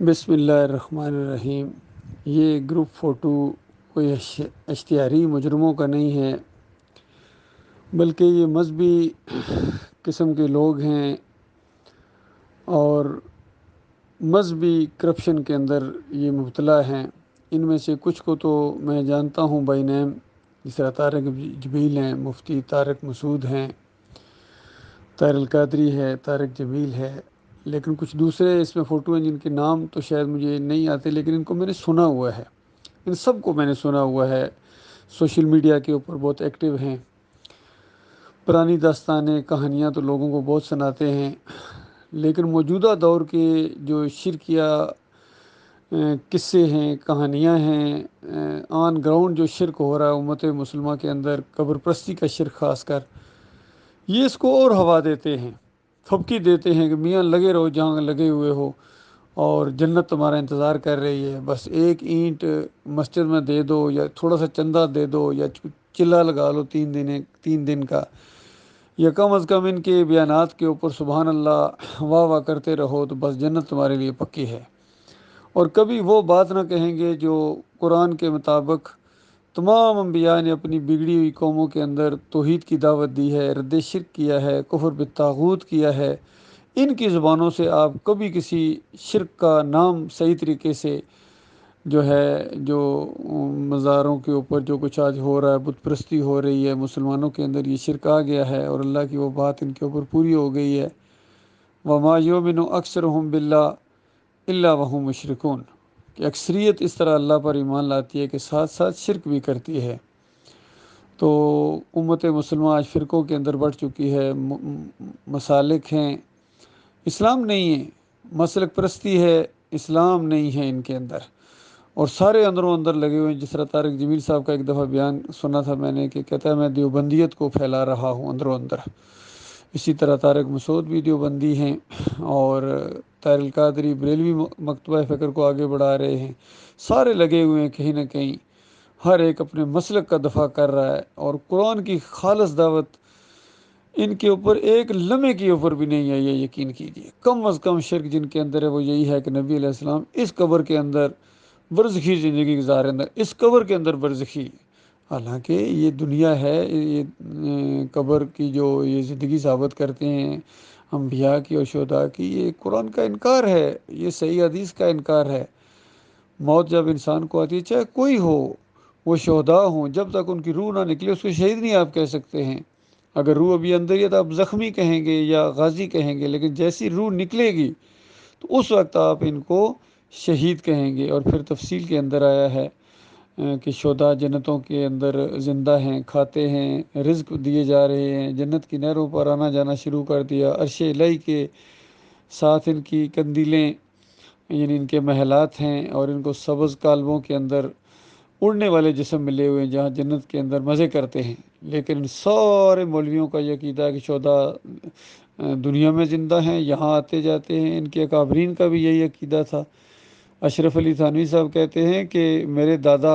بسم اللہ الرحمن الرحیم۔ یہ گروپ فوٹو کوئی اشتہاری مجرموں کا نہیں ہے، بلکہ یہ مذہبی قسم کے لوگ ہیں اور مذہبی کرپشن کے اندر یہ مبتلا ہیں۔ ان میں سے کچھ کو تو میں جانتا ہوں بائی نیم، جس طرح طارق جمیل ہیں، مفتی طارق مسعود ہیں، طاہر القادری ہے، طارق جمیل ہے، لیکن کچھ دوسرے اس میں فوٹو ہیں جن کے نام تو شاید مجھے نہیں آتے، لیکن ان کو میں نے سنا ہوا ہے، ان سب کو میں نے سنا ہوا ہے۔ سوشل میڈیا کے اوپر بہت ایکٹیو ہیں، پرانی داستانیں کہانیاں تو لوگوں کو بہت سناتے ہیں، لیکن موجودہ دور کے جو شرکیہ قصے ہیں، کہانیاں ہیں، آن گراؤنڈ جو شرک ہو رہا ہے امت مسلمہ کے اندر، قبر پرستی کا شرک خاص کر، یہ اس کو اور ہوا دیتے ہیں، پھبکی دیتے ہیں کہ میاں لگے رہو جہاں لگے ہوئے ہو اور جنت تمہارا انتظار کر رہی ہے، بس ایک اینٹ مسجد میں دے دو یا تھوڑا سا چندہ دے دو یا چلا لگا لو 3 دن کا، یا کم از کم ان کے بیانات کے اوپر سبحان اللہ واہ واہ کرتے رہو تو بس جنت تمہارے لیے پکی ہے۔ اور کبھی وہ بات نہ کہیں گے جو قرآن کے مطابق تمام انبیاء نے اپنی بگڑی ہوئی قوموں کے اندر توحید کی دعوت دی ہے، رد شرک کیا ہے، کفر بالطاغوت کیا ہے۔ ان کی زبانوں سے آپ کبھی کسی شرک کا نام صحیح طریقے سے جو مزاروں کے اوپر جو کچھ آج ہو رہا ہے، بت پرستی ہو رہی ہے، مسلمانوں کے اندر یہ شرک آ گیا ہے اور اللہ کی وہ بات ان کے اوپر پوری ہو گئی ہے، وَمَا يُؤْمِنُ أَكْثَرُهُم بِاللَّهِ إِلَّا وَهُمْ مُشْرِكُونَ، کہ اکثریت اس طرح اللہ پر ایمان لاتی ہے کہ ساتھ ساتھ شرک بھی کرتی ہے۔ تو امت مسلمہ آج فرقوں کے اندر بڑھ چکی ہے، مسالک ہیں، اسلام نہیں ہے، مسلک پرستی ہے، اسلام نہیں ہے ان کے اندر، اور سارے اندروں اندر لگے ہوئے ہیں۔ جس طرح طارق جمیل صاحب کا ایک دفعہ بیان سنا تھا میں نے کہ کہتا ہے میں دیوبندیت کو پھیلا رہا ہوں اندروں اندر، اسی طرح طارق مسعود بھی دیوبندی ہیں اور طاہر القادری بریلوی مکتبہ فکر کو آگے بڑھا رہے ہیں، سارے لگے ہوئے ہیں کہیں نہ کہیں، ہر ایک اپنے مسلک کا دفاع کر رہا ہے، اور قرآن کی خالص دعوت ان کے اوپر ایک لمحے کے اوپر بھی نہیں ہے، یہ یقین کیجیے۔ کم از کم شرک جن کے اندر ہے وہ یہی ہے کہ نبی علیہ السلام اس قبر کے اندر برزخی زندگی گزارے، اس قبر کے اندر برزخی، حالانکہ یہ دنیا ہے، یہ قبر کی جو یہ زندگی ثابت کرتے ہیں انبیاء کی اور شہداء کی، یہ قرآن کا انکار ہے، یہ صحیح حدیث کا انکار ہے۔ موت جب انسان کو آتی ہے، چاہے کوئی ہو، وہ شہداء ہوں، جب تک ان کی روح نہ نکلے اس کو شہید نہیں آپ کہہ سکتے ہیں۔ اگر روح ابھی اندر ہی ہے تو آپ زخمی کہیں گے یا غازی کہیں گے، لیکن جیسی روح نکلے گی تو اس وقت آپ ان کو شہید کہیں گے۔ اور پھر تفصیل کے اندر آیا ہے کہ شہداء جنتوں کے اندر زندہ ہیں، کھاتے ہیں، رزق دیے جا رہے ہیں، جنت کی نہروں پر آنا جانا شروع کر دیا، عرش الہی کے ساتھ ان کی قندیلیں یعنی ان کے محلات ہیں، اور ان کو سبز کالبوں کے اندر اڑنے والے جسم ملے ہوئے ہیں جہاں جنت کے اندر مزے کرتے ہیں۔ لیکن ان سارے مولویوں کا یہ عقیدہ ہے کہ شہداء دنیا میں زندہ ہیں، یہاں آتے جاتے ہیں، ان کے اکابرین کا بھی یہی عقیدہ تھا۔ اشرف علی تھانوی صاحب کہتے ہیں کہ میرے دادا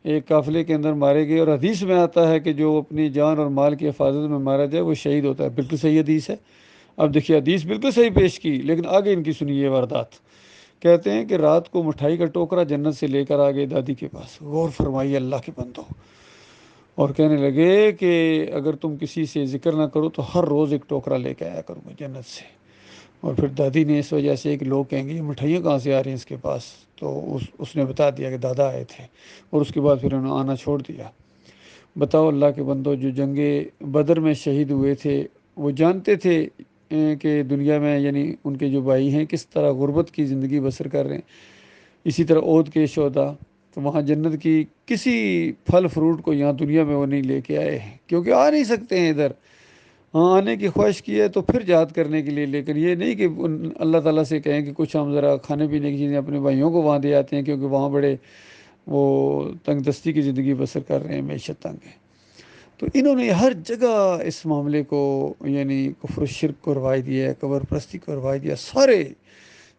ایک قافلے کے اندر مارے گئے، اور حدیث میں آتا ہے کہ جو اپنی جان اور مال کی حفاظت میں مارا جائے وہ شہید ہوتا ہے۔ بالکل صحیح حدیث ہے۔ اب دیکھیے حدیث بالکل صحیح پیش کی، لیکن آگے ان کی سنیے واردات۔ کہتے ہیں کہ رات کو مٹھائی کا ٹوکرا جنت سے لے کر آ گئے دادی کے پاس، غور فرمائیے اللہ کے بندو، اور کہنے لگے کہ اگر تم کسی سے ذکر نہ کرو تو ہر روز ایک ٹوکرا لے کے آیا کروں گا جنت سے۔ اور پھر دادی نے اس وجہ سے کہ لوگ کہیں گے یہ مٹھائیاں کہاں سے آ رہی ہیں اس کے پاس، تو اس نے بتا دیا کہ دادا آئے تھے، اور اس کے بعد پھر انہوں نے آنا چھوڑ دیا۔ بتاؤ اللہ کے بندو، جو جنگ بدر میں شہید ہوئے تھے وہ جانتے تھے کہ دنیا میں یعنی ان کے جو بھائی ہیں کس طرح غربت کی زندگی بسر کر رہے ہیں۔ اسی طرح عہد کے شہداء، تو وہاں جنت کی کسی پھل فروٹ کو یہاں دنیا میں وہ نہیں لے کے آئے ہیں، کیونکہ آ نہیں سکتے ہیں ادھر، ہاں آنے کی خواہش کی ہے تو پھر جہاد کرنے کے لیے، لیکن یہ نہیں کہ اللہ تعالیٰ سے کہیں کہ کچھ ہم ذرا کھانے پینے کی چیزیں اپنے بھائیوں کو وہاں دے آتے ہیں، کیونکہ وہاں بڑے وہ تنگ دستی کی زندگی بسر کر رہے ہیں، معیشت تنگ ہے۔ تو انہوں نے ہر جگہ اس معاملے کو یعنی کفر و شرک کو رواج دیا ہے، قبر پرستی کو رواج دیا،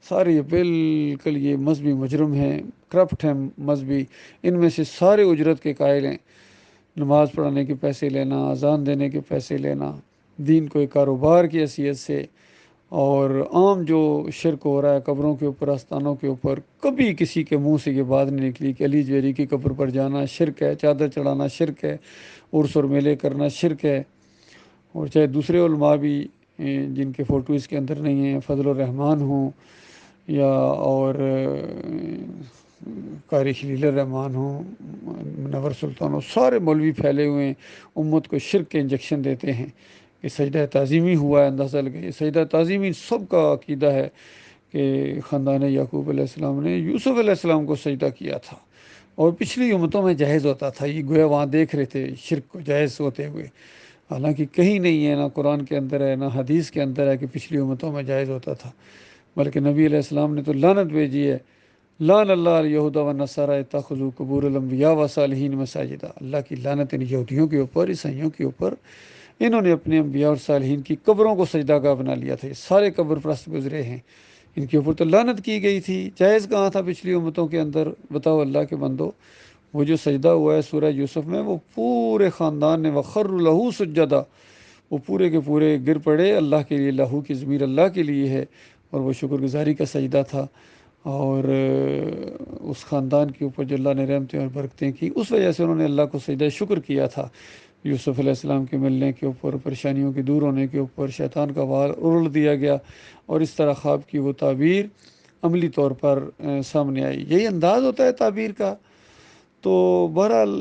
سارے یہ بالکل یہ مذہبی مجرم ہیں، کرپٹ ہیں مذہبی، ان میں سے سارے اجرت کے قائل ہیں، نماز پڑھانے کے پیسے لینا، اذان دینے کے پیسے لینا، دین کو ایک کاروبار کی حیثیت سے، اور عام جو شرک ہو رہا ہے قبروں کے اوپر، آستانوں کے اوپر، کبھی کسی کے منہ سے یہ بات نہیں نکلی کہ علی جویری کی قبر پر جانا شرک ہے، چادر چڑھانا شرک ہے، عرس اور میلے کرنا شرک ہے۔ اور چاہے دوسرے علماء بھی جن کے فوٹو اس کے اندر نہیں ہیں، فضل الرحمان ہوں یا اور قاری خلیل الرحمان ہوں، منور سلطان ہوں، سارے مولوی پھیلے ہوئے ہیں، امت کو شرک کے انجیکشن دیتے ہیں کہ سجدہ تعظیمی ہوا ہے۔ اندازہ لگے سجدہ تعظیمی سب کا عقیدہ ہے کہ خاندان یعقوب علیہ السلام نے یوسف علیہ السلام کو سجدہ کیا تھا، اور پچھلی امتوں میں جائز ہوتا تھا۔ یہ گویا وہاں دیکھ رہے تھے شرک کو جائز ہوتے ہوئے، حالانکہ کہیں نہیں ہے، نہ قرآن کے اندر ہے نہ حدیث کے اندر ہے کہ پچھلی امتوں میں جائز ہوتا تھا، بلکہ نبی علیہ السلام نے تو لعنت بھیجی ہے، لعن اللہ الیہود والنصارى اتخذوا قبور الانبیاء والصالحین مساجدا۔ اللہ کی لعنت ان یہودیوں کے اوپر، عیسائیوں کے اوپر، انہوں نے اپنے انبیاء اور صالحین کی قبروں کو سجدہ گاہ بنا لیا تھا۔ یہ سارے قبر پرست گزرے ہیں، ان کے اوپر تو لعنت کی گئی تھی، جائز کہاں تھا پچھلی امتوں کے اندر؟ بتاؤ اللہ کے بندو، وہ جو سجدہ ہوا ہے سورہ یوسف میں، وہ پورے خاندان نے وَخَرُّوا لَهُ سُجَّدًا، وہ پورے کے پورے گر پڑے اللہ کے لیے، لہو کی ضمیر اللہ کے لیے ہے، اور وہ شکر گزاری کا سجدہ تھا۔ اور اس خاندان کے اوپر جو اللہ نے رحمتیں اور برکتیں کی، اس وجہ سے انہوں نے اللہ کو سجدہ شکر کیا تھا، یوسف علیہ السلام کے ملنے کے اوپر، پریشانیوں کے دور ہونے کے اوپر، شیطان کا وال ارل دیا گیا، اور اس طرح خواب کی وہ تعبیر عملی طور پر سامنے آئی۔ یہی انداز ہوتا ہے تعبیر کا۔ تو بہرحال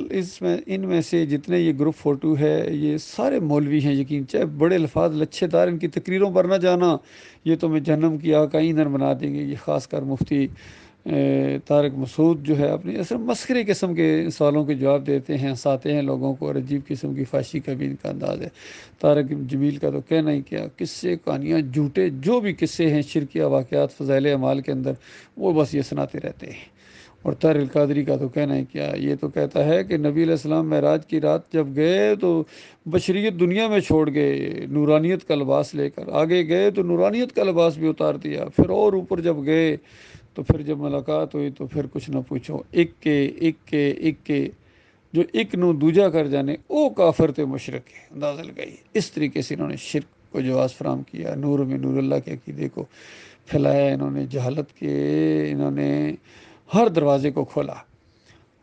ان میں سے جتنے یہ گروپ فوٹو ہے، یہ سارے مولوی ہیں، یقین چاہے بڑے الفاظ لچھے دار، ان کی تقریروں پر نہ جانا، یہ تو میں جہنم کی آگ کا ایندھن بنا دیں گے۔ یہ خاص کر مفتی طارق مسعود جو ہے اپنی اصل مسخرے قسم کے سوالوں کے جواب دیتے ہیں، ہنساتے ہیں لوگوں کو، اور عجیب قسم کی فحاشی کا بھی ان کا انداز ہے۔ طارق جمیل کا تو کہنا ہی کیا، قصے کہانیاں جھوٹے جو بھی قصے ہیں شرکیہ واقعات فضائل اعمال کے اندر، وہ بس یہ سناتے رہتے ہیں۔ اور طاہر القادری کا تو کہنا ہے کیا، یہ تو کہتا ہے کہ نبی علیہ السلام معراج کی رات جب گئے تو بشریت دنیا میں چھوڑ گئے، نورانیت کا لباس لے کر آگے گئے تو نورانیت کا لباس بھی اتار دیا، پھر اور اوپر جب گئے تو پھر جب ملاقات ہوئی تو پھر کچھ نہ پوچھو، ایک کے جو ایک نو دوجا کر جانے او کافر تے مشرک ہے۔ اندازہ لگائی اس طریقے سے انہوں نے شرک کو جواز فراہم کیا، نور میں نور اللہ کے عقیدے کو پھیلایا، انہوں نے جہالت کے انہوں نے ہر دروازے کو کھولا،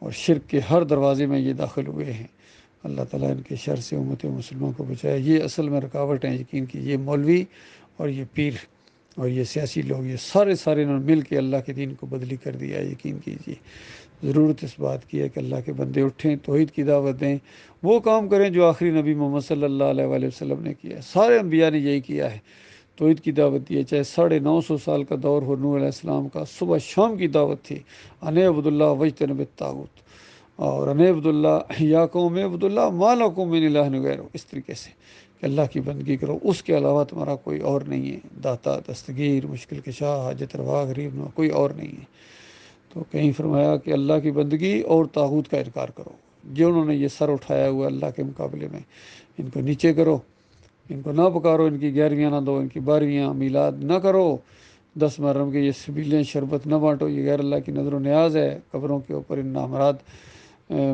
اور شرک کے ہر دروازے میں یہ داخل ہوئے ہیں۔ اللہ تعالیٰ ان کے شر سے امت مسلموں کو بچائے۔ یہ اصل میں رکاوٹ ہیں یقین کی، یہ مولوی اور یہ پیر اور یہ سیاسی لوگ، یہ سارے انہوں نے مل کے اللہ کے دین کو بدلی کر دیا۔ یقین کیجیے، ضرورت اس بات کی ہے کہ اللہ کے بندے اٹھیں، توحید کی دعوت دیں، وہ کام کریں جو آخری نبی محمد صلی اللہ علیہ وآلہ وسلم نے کیا ہے۔ سارے انبیاء نے یہی کیا ہے، توحید کی دعوت دی ہے، چاہے 950 سال کا دور ہو نوح علیہ السلام کا، صبح شام کی دعوت تھی، ان اعبدوا اللہ واجتنبوا الطاغوت، اور ان اعبدوا اللہ یا قوم اعبدوا اللہ ما لکم من الہ غیرہ، اس طریقے سے کہ اللہ کی بندگی کرو، اس کے علاوہ تمہارا کوئی اور نہیں ہے، داتا، دستگیر، مشکل کشا، حاجت روا، غریب نواز، کوئی اور نہیں ہے۔ تو کہیں فرمایا کہ اللہ کی بندگی اور طاغوت کا انکار کرو، جنہوں نے یہ سر اٹھایا ہوا اللہ کے مقابلے میں، ان کو نیچے کرو، ان کو نہ پکارو، ان کی 11ویاں نہ دو، ان کی 12ویاں میلاد نہ کرو، 10 محرم کے یہ سبیلیں شربت نہ بانٹو، یہ غیر اللہ کی نظر و نیاز ہے۔ قبروں کے اوپر ان نامراد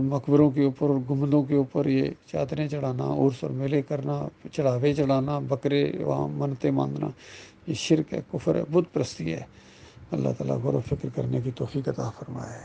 مقبروں کے اوپر اور گنبدوں کے اوپر یہ چادریں چڑھانا، عرس اور میلے کرنا، چڑھاوے چڑھانا، بکرے وہاں منتیں مانگنا، یہ شرک ہے، کفر ہے، بت پرستی ہے۔ اللہ تعالیٰ غور و فکر کرنے کی توفیق عطا فرمائے۔